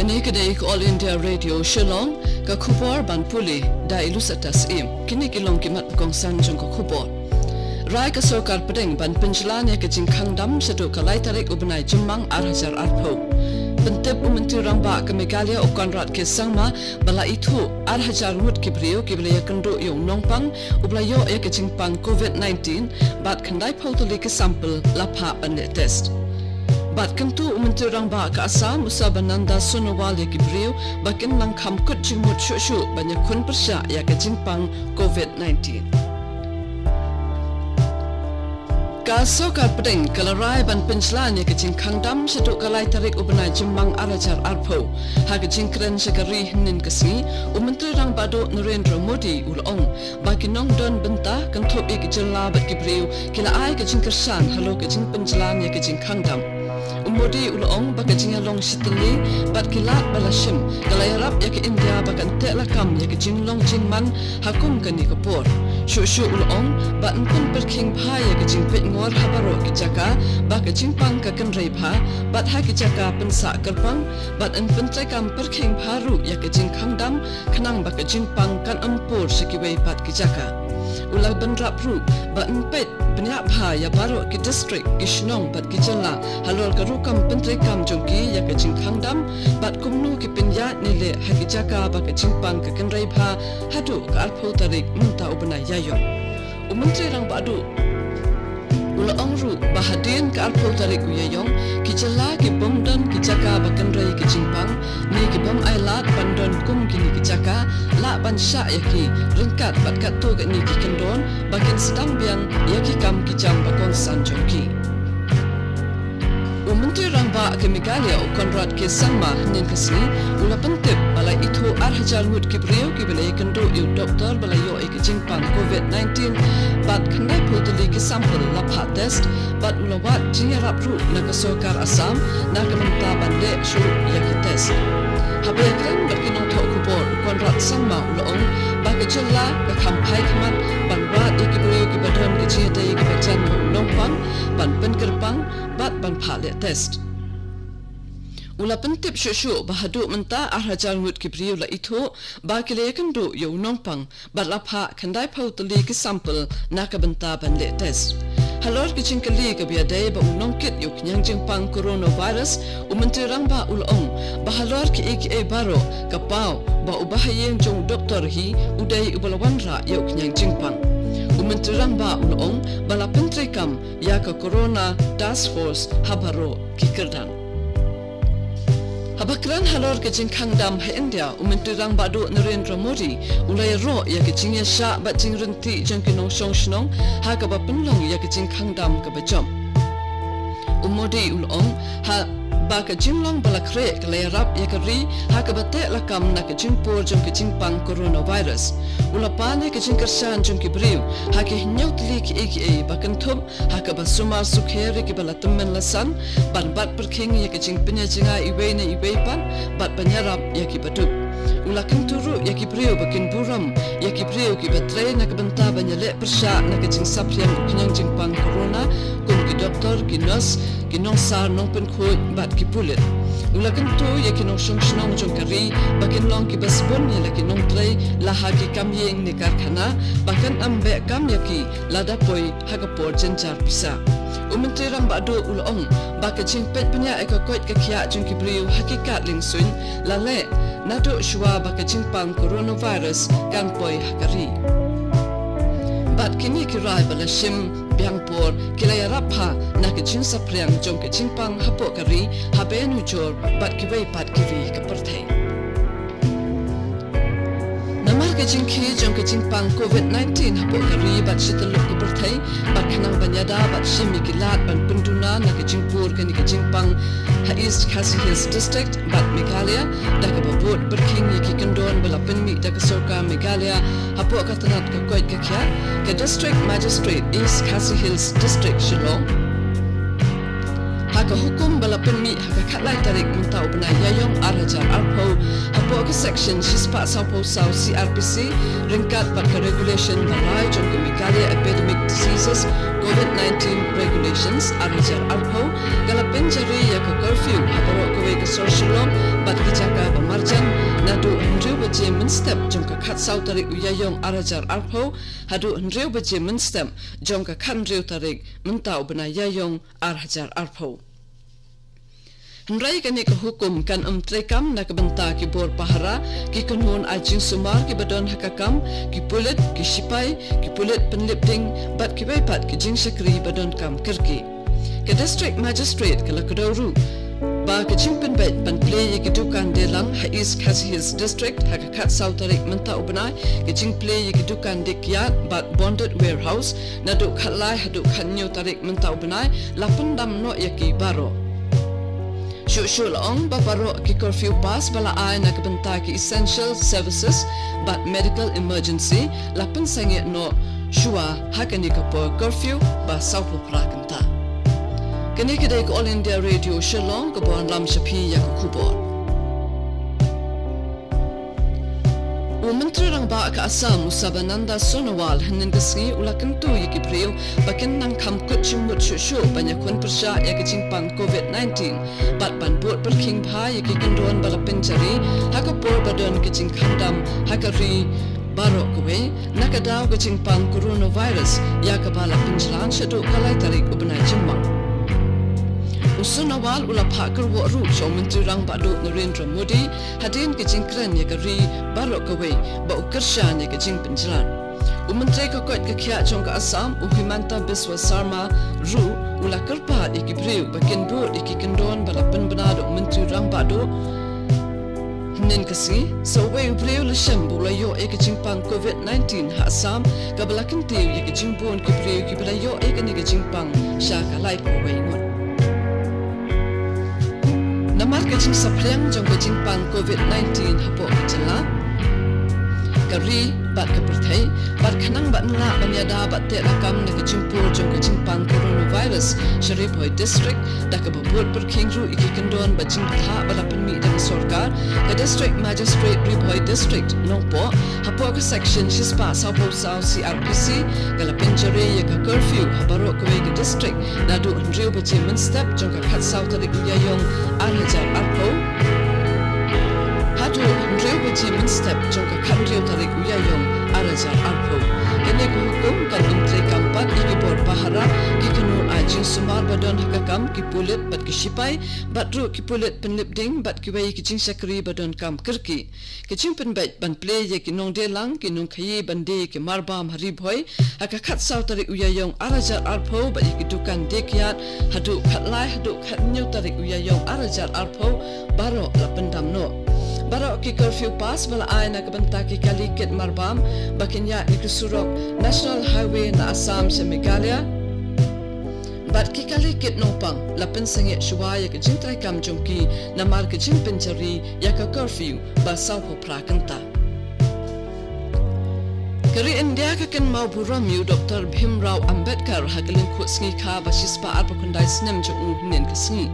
Kini kedai All India Radio Shillong ka khupor ban puli da ilusatas im kini kilong kimat kongsan jong ka khupor rai ka sarkar pedeng ban penjalan ya kejing khangdam sedu kalai tarik ubnai jumang arhajar arpo pentep menteri ramba ke Meghalaya ukonrat ke sangma bala itu arhajar mut kibrio kiblaya kendo yong nongpang ublayo ya kejing pang COVID-19 bat khandai pautali ke sampel lapha ane test Bat kentu menteri ramba ke Assam Musabananda Sonowal ya kibriu bakin langkam kut jingmut syuk banyak kun persya ya ke jingpang COVID-19. Ka sokar pedeng kalarai ban penjalan ya ke jingkang dam seduk kalai tarik ubenai jembang arajar arpo ha ke jingkren sekari hinin kesini menteri ramba do Narendra Modi ulong bagi nong don bentah kentup ya ke jela bat kibriu kila ai ke jingkersan halo ke jing penjalan ya ke jingkang dam. Modi ulong baka jingalong sitali bat kilat balashim galayarap ya ke India baka tek lakam ya ke jinglong jingman hakum kani kapor syu ulong bat pun perking pha ya ke jingpet ngor habaro ke jaka baka jingpang ka kenrei pha bat ha ke jaka pensa kerpang bat en pentrekam perking pharu ya ke jingkhang dam khanang baka jingpang kan ampur sekiwei pat ke jaka ulal benrap ru bat empet banyak pha ya baru ke district Gishnong bat ke jela halol karukam pentrekam jongki ya ke jingkhang dam bat kumnu ke pinya nile haki jaka ba ke jingpang ke kenrai pha hadu ka alpho tarik menta ubna yayo menteri rang badu ulong ru bahadin ke alpho tarik uyayong ki jela ke bomdan ki jaka ba kenrai ke jingpang ni ke bom ailat bandon kum kini ke jaka la ban sya yaki ringkat bat kat tu ke ni ki kendon bakin sedang biang yaki kam ki jam ba kongsan jongki Menteri ramba ke Meghalaya ukonrat ke sangma nin kesni ula pentip balai itu arhajar mut kibriu kibelai kendo yu doktor balai yo ke jingpang COVID-19 bat khandai putali ke sampel lapha test bat ula wat iarap ru na ke sarkar Assam na ke menta bande syu ya ke test habai kran berkinong thok kubor ukonrat sangma ula ong ba ke jela ke kampai kemat ban wat ke kibriu ke badram ke jidai ke bacan nongpang ban penkerpang bat ban phale test ula pentip syu bahadu menta arhajar mut kibriu la itu ba kile kendo yo nongpang bat lapha khandai pautali ke sampel na ka benta ban le test halor ke chingkali ke biadai ba unongkit yo knyang jingpang coronavirus menteri rangba ulong ba halor ke eke baro kapau ba ubahayeng jong doktor hi udai ubalawanra yo knyang jingpang menteri rangba ulong bala pentrekam ya ke corona task force habaro kikerdan Habakran halor ke jingkhang dam ha India menteri rangba do Narendra Modi ulai ro ya ke jingya sha bat jingrenti jangkinong songshnong ha ka ba penlong ya ke jingkhang dam ka bajom Modi ulong ha ba ka jimlong balakre ke layarap ya ke ri ha ka bate lakam na ke jingpor jong ke jingpang coronavirus ulapane ke jingkersan jong ke briu ha ke nyotli ke eke bakantum ha ka basuma sukhere ke balatemen lasan ban bat perking ya ke jingpenya jinga iwe na iwe pan bat banyarap ya ke batup ulakan turu ya ke briu bakin buram ya ke briu ke batre na ke benta banyale persya na ke jing sapriam kenyang jingpang corona kum ke doktor ke nurse ke nong sar nong pen khoi bat ki pulit ulakan tu ya ke nong shnong jong kari bakin long ki basbon ya laki nong trei laha ki kam yeng ni karkhana bahkan ambe kam ya ki lada poi hagapor jenjar pisa menteri ramba do ulong baka jingpet punya ekakot ke khia jong ki briu hakikat lingsuin lale nado shwa baka jingpang coronavirus kan poi hakari bat kini kirai balashim biangpor kilaya rapha na ke jing sapriang jong ke jingpang hapo kari habenu jor bat kiwei pat kiri ke perthai namar ke jingki jong ke jingpang COVID-19 hapo kari bat sitaluk ke perthai bat khanang banyada bat shimi kilat ban penduna na ke jingpur ke ni ke jingpang ha East Khasi Hills District bat Meghalaya da ke babut berking ye ki kendon bela penmi da ke sarkar Meghalaya hapo ka tanat ke koit ke kya ke District Magistrate East Khasi Hills District Shillong haka hukum bala penmi haka katlai tarik menta ubna yayong arhajar arpo hapo ke section shispa sapo sau CRPC ringkat bat ke regulation balai jong ke Meghalaya epidemic diseases COVID-19 regulations arhajar arpo gala penjari ya ke curfew hapo ke social bat kijaka bamarjan nadu hendriu baje min step jongka khat sau tarik uyayong arajar arpo hadu hendriu baje min step jongka khandriu tarik mentau bena yayong arhajar arpo. Hendrai kani ke hukum kan trekam na kebenta ki bor pahara ki kanun ajing sumar ki badon hakakam ki pulit ki sipai ki pulit penlipding bat ki baipat ki jing sakri badon kam kerki ke district magistrate ke lakodoru ba ke jingpen bet ban play ki dukan delang ha east his district hakakat south tarik menta ubnai ke jing play ki dukan dikyat bat bonded warehouse na du khalai hadu khanyo tarik menta ubnai lapun dam no yaki baro Shul ong babaro ki curfew pass bala ay na kabenta ki essential services but medical emergency lapun sange no shua hakani ka po curfew ba saupo prakanta kani kidai ko All India Radio Shillong ko bon lam shapi ya ko kubor Menteri Rang Ba ka Assam Musabananda Sonowal hanin kasngi ulakan tu yiki priyo bakin nang kam kut chimut shushu banyakun persya ya kecingpang COVID-19 bat ban buat berking bha yiki kendon bala penjari hakapur badon kecing khandam hakari barok kowe nakadaw kecingpang coronavirus ya kabala penjalan syadu kalai tarik ubnai jembang Sonowal ulapha kerwo ru cho Menteri Rang Badu Narendra Modi hadin ke jingkran ya kari barok kawe ba ukershan ya ke jing penjalan Menteri ko kot ke khia chong ka Assam Himanta Biswa Sarma ru ulakarpa ikibriu bakin bu ikikendon balapan benado Menteri Rang Badu nen kasi so we ubriu lasham bulayo e ke jingpang COVID-19 ha Assam kabalakin tiu ya ke jingbon kibriu kibalayo e ke ni ke jingpang sha ka lai ko we ngot Namar kecing sapriang jong kecing pang COVID-19 hapo kecela kari bat kepertai bat kenang bat nela banyada bat te rakam na kecing pur jong kecing pang coronavirus Sharif Hoi district dak kebut berking ru iki kendon bajing tha balapan mi dan sorkar ke district magistrate Rip Hoi district nongpo hapo ke section shispa sapo sau CRPC kala penjare ya ke curfew habaro ke district nadu hendriu baje men step jong ka khat sau tarik uyayong arhajar arpo hadu hendriu baje men step jong ka khandriu tarik uyayong arhajar arpo kene ko hukum kan menteri kampat iki bor pahara ki kanun ajing sumar badon hakakam ki pulit bat ki sipai batru ki pulit penlipding bat ki wai ki jing sakri badon kam kerki ki jing penbet ban play ye ki nong delang ki nong khayi bande ki marbam hari boy hakakat sau tarik uyayong arajar arpo ba ki dukan dekyat hadu khatlai hadu khatnyu tarik uyayong arajar arpo baro lapendam no Baro ki curfew pass bala ay na kabanta ki kalikit marbam bakinya ni kusurok National Highway na Assam sa Meghalaya bat ki kalikit nopang lapin sange shuwaya ka jintray kam jongki na mar ka jing penjari ya ka curfew ba saupo prakanta Kari India ka kan mau buramyu Dr. Bhimrao Ambedkar hagaling kutsngi ka basispa arpakundai snem jong hinen kasngi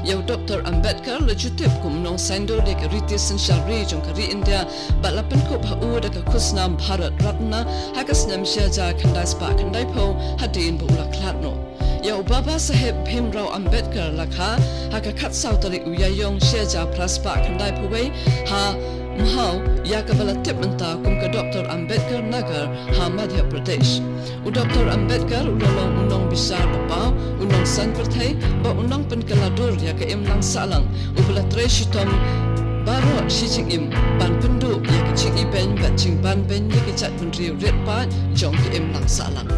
Yau Dr. Ambedkar lejutip kum nong sendo de ka riti sensyari jong kari India bat lapan kup hau de ka kusnam Bharat Ratna hakas nem syaja kandai spa kandai po hadin bu ulaklatno Yau Baba Sahib Bhimrao Ambedkar lakha haka kat sau tarik uyayong syaja praspa kandai puwe ha Mahau ya kabala tip menta kum ka Dr. Ambedkar Nagar ha Madhya Pradesh U Dr. Ambedkar ulalong unong bisar bapa unong san perthai ba unong penkaladur ya ka im lang salang u bala tre shitom baro shijing im ban pendu ya ka ching iben ba ching ban ben ya ka chat pendriu ret pa jong ka im lang salang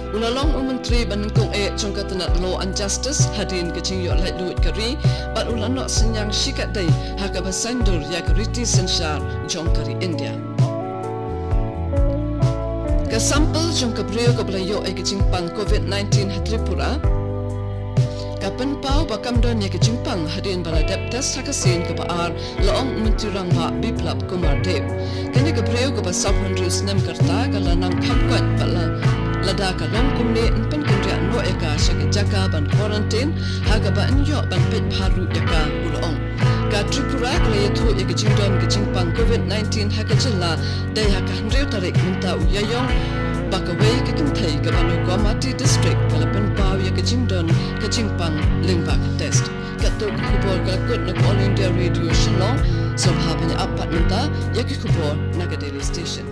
Ulalong Menteri Banengkong jong ka tanat law and justice hadin ka ching yo lai luit kari bat ulanok senyang shikat dai ha ka basandur ya ka riti sensyar jong kari India Ka sampel jong ka brio ka blayo ka ching pang COVID-19 Tripura Kapan pau bakam don ya ke jimpang hadin bala dep test hakasin ke baar laong Menteri Rang Ba Biplap Kumar Dev kani ke brio ke basap hundrus nem karta kala nang kamkat bala lada ka long kumne pen kendria no eka syaka jaka ban quarantine haga ba enyo ban pet baru yaka ulong ka Tripura kala yathu ya ke jingdom ke jimpang COVID-19 haka jilla dai haka hendriu tarik minta uyayong Bakaway ke kintai ke Banu Guamati district kalapan pau ya ke jingdon ke jingpang lingba ke test katuk kubor kalakut na All India Radio Shalom, so habanya apat nata, yaki kubor, naga daily station.